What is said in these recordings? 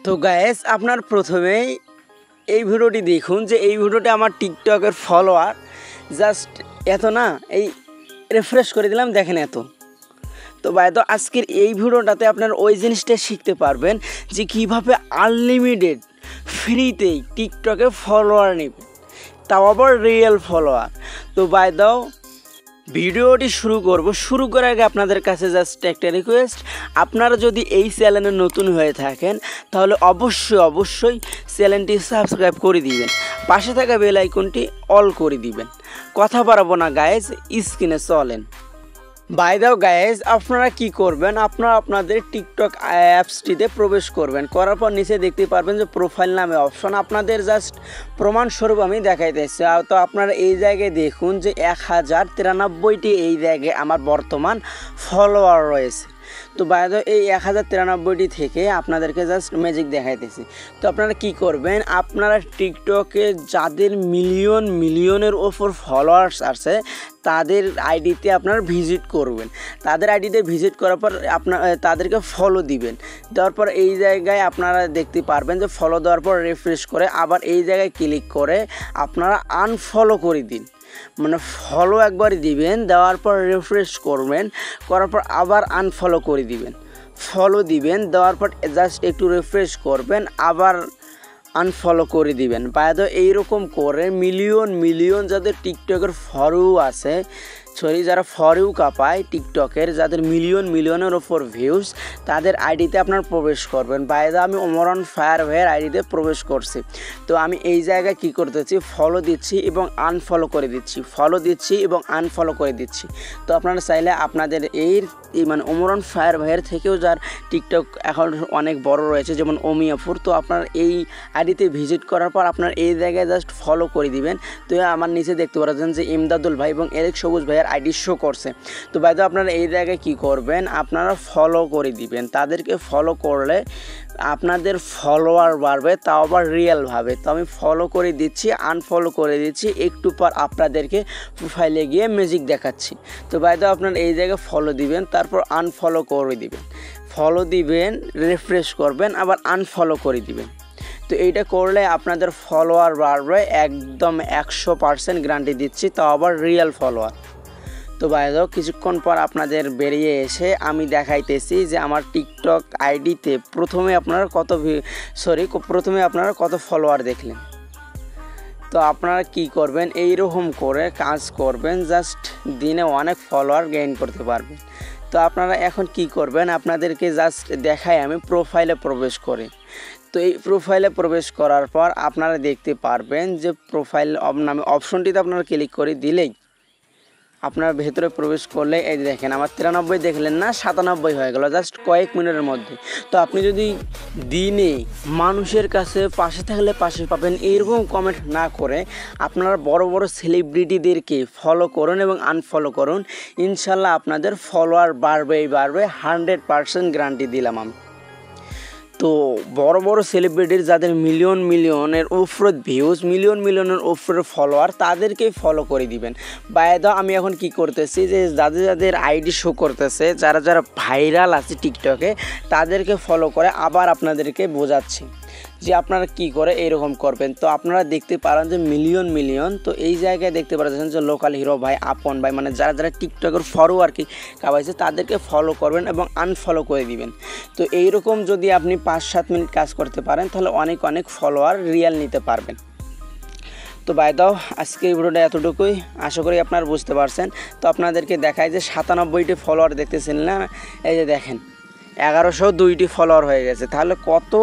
তো গাইস আপনার প্রথমেই এই ভিডিওটি দেখুন যে এই ভিডিওতে আমার টিকটকের ফলোয়ার জাস্ট এত না, এই রিফ্রেশ করে দিলাম দেখেন এত। তো তো আজকের এই ভিডিওটাতে আপনার ওই জিনিসটা শিখতে পারবেন যে কীভাবে আনলিমিটেড ফ্রিতেই টিকটকে ফলোয়ার নেবেন, তাও আবার রিয়েল ফলোয়ার। তো দাও ভিডিওটি শুরু করার আগে আপনাদের কাছে জাস্ট একটা রিকোয়েস্ট, আপনারা যদি এই চ্যানেলে নতুন হয়ে থাকেন তাহলে অবশ্যই চ্যানেলটি সাবস্ক্রাইব করে দিবেন, পাশে থাকা বেল আইকনটি অল করে দিবেন। কথা বাড়াবো না গাইজ, স্ক্রিনে চলেন। দাও গাইজ আপনারা কি করবেন, আপনারা আপনাদের টিকটক অ্যাপসটিতে প্রবেশ করবেন, করার পর নিচে দেখতে পারবেন যে প্রোফাইল নামে অপশন। আপনাদের জাস্ট প্রমাণস্বরূপ আমি দেখাইতেছি। তো আপনারা এই জায়গায় দেখুন যে 1093টি এই জায়গায় আমার বর্তমান ফলোয়ার রয়েছে। তো এই 1093টি থেকে আপনাদেরকে জাস্ট ম্যাজিক দেখাইতেছি। তো আপনারা কি করবেন, আপনারা টিকটকে যাদের মিলিয়নের ওপর ফলোয়ার্স আছে তাদের আইডিতে আপনারা ভিজিট করবেন। তাদের আইডিতে ভিজিট করার পর তাদেরকে ফলো দিবেন। দেওয়ার পর এই জায়গায় আপনারা দেখতে পারবেন যে ফলো দেওয়ার পর রিফ্রেশ করে আবার এই জায়গায় ক্লিক করে আপনারা আনফলো করে দিন। মানে ফলো একবারই দিবেন, দেওয়ার পর রিফ্রেশ করবেন, করার পর আবার আনফলো করে দিবেন, ফলো দিবেন, দেওয়ার পর জাস্ট একটু রিফ্রেশ করবেন, আবার আনফলো করে দিবেন। এইরকম করে মিলিয়ন যাদের টিকটকের ফলো আছে, যারা ফরিউ কাপায় টিকটকের, যাদের মিলিয়নের ওপর ভিউজ, তাদের আইডিতে আপনার প্রবেশ করবেন। আমি ওমরান ফায়ার ভাইয়ের আইডিতে প্রবেশ করছি। তো আমি এই জায়গায় কি করতেছি, ফলো দিচ্ছি এবং আনফলো করে দিচ্ছি, ফলো দিচ্ছি এবং আনফলো করে দিচ্ছি। তো আপনারা চাইলে আপনাদের এই মানে ওমরান ফায়ার ভাইয়ের থেকেও যার টিকটক অ্যাকাউন্ট অনেক বড় রয়েছে, যেমন অমিয়াপুর, তো আপনার এই আইডিতে ভিজিট করার পর আপনার এই জায়গায় জাস্ট ফলো করে দিবেন। তো আমার নিচে দেখতে পাচ্ছেন যে ইমদাদুল ভাই এবং এরিক সবুজ ভাইয়ের আইডি শো করছে। তো আপনারা এই জায়গায় কি করবেন, আপনারা ফলো করে দিবেন। তাদেরকে ফলো করলে আপনাদের ফলোয়ার বাড়বে, তাও আবার রিয়েলভাবে। তো আমি ফলো করে দিচ্ছি, আনফলো করে দিচ্ছি, একটু পর আপনাদেরকে প্রোফাইলে গিয়ে ম্যাজিক দেখাচ্ছি। তো আপনারা এই জায়গায় ফলো দিবেন, তারপর আনফলো করে দিবেন, ফলো দিবেন, রিফ্রেশ করবেন, আবার আনফলো করে দিবেন। তো এইটা করলে আপনাদের ফলোয়ার বাড়বে, একদম 100% গ্যারান্টি দিচ্ছি, তাও আবার রিয়েল ফলোয়ার। তো কিছুক্ষণ পর আপনাদের বেরিয়ে এসে আমি দেখাইতেছি যে আমার টিকটক আইডিতে প্রথমে আপনারা কত ফলোয়ার দেখলেন। তো আপনারা কি করবেন, এইরকম করে কাজ করবেন, জাস্ট দিনে অনেক ফলোয়ার গেইন করতে পারবেন। তো আপনারা এখন কি করবেন, আপনাদেরকে জাস্ট দেখাই আমি প্রোফাইলে প্রবেশ করি। তো এই প্রোফাইলে প্রবেশ করার পর আপনারা দেখতে পারবেন যে প্রোফাইল নামে অপশনটিতে আপনারা ক্লিক করে দিলেই আপনার ভেতরে প্রবেশ করলে এই দেখেন আমার 93 দেখলেন না, 97 হয়ে গেল জাস্ট কয়েক মিনিটের মধ্যে। তো আপনি যদি দিনে মানুষের কাছে পাশে থাকলে পাশে পাবেন এইরকম কমেন্ট না করে আপনারা বড় সেলিব্রিটিদেরকে ফলো করুন এবং আনফলো করুন, ইনশাল্লাহ আপনাদের ফলোয়ার বাড়বেই বাড়বে, 100% গ্যারান্টি দিলাম আমি। তো বড় সেলিব্রিটির যাদের মিলিয়নের উপরে ভিউজ, মিলিয়নের উপরে ফলোয়ার, তাদেরকেই ফলো করে দিবেন। আমি এখন কি করতেছি যে যাদের আইডি শো করতেছে, যারা ভাইরাল আছে টিকটকে, তাদেরকে ফলো করে আবার আপনাদেরকে বোঝাচ্ছি যে আপনারা কি করে এরকম করবেন। তো আপনারা দেখতে পারেন যে মিলিয়ন। তো এই জায়গায় দেখতে পাচ্ছেন যে লোকাল হিরো ভাই, আপন ভাই, মানে যারা টিকটকের ফলোয়ার কি কাবাইছে তাদেরকে ফলো করবেন এবং আনফলো করে দিবেন। তো এইরকম যদি আপনি 5-7 মিনিট কাজ করতে পারেন তাহলে অনেক ফলোয়ার রিয়েল নিতে পারবেন। তো আজকে এই ভিডিওটা এতটুকুই, আশা করি আপনারা বুঝতে পারছেন। তো আপনাদেরকে দেখায় যে 97টি ফলোয়ার দেখতেছেন না, এই যে দেখেন 1102টি ফলোয়ার হয়ে গেছে, তাহলে কত।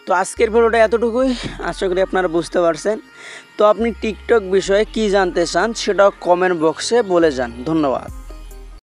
তো আজকের ভিডিওটা এতটুকুই, আশা করি আপনারা বুঝতে পারছেন। তো আপনি টিকটক বিষয়ে কি জানতে চান সেটা কমেন্ট বক্সে বলে যান। ধন্যবাদ।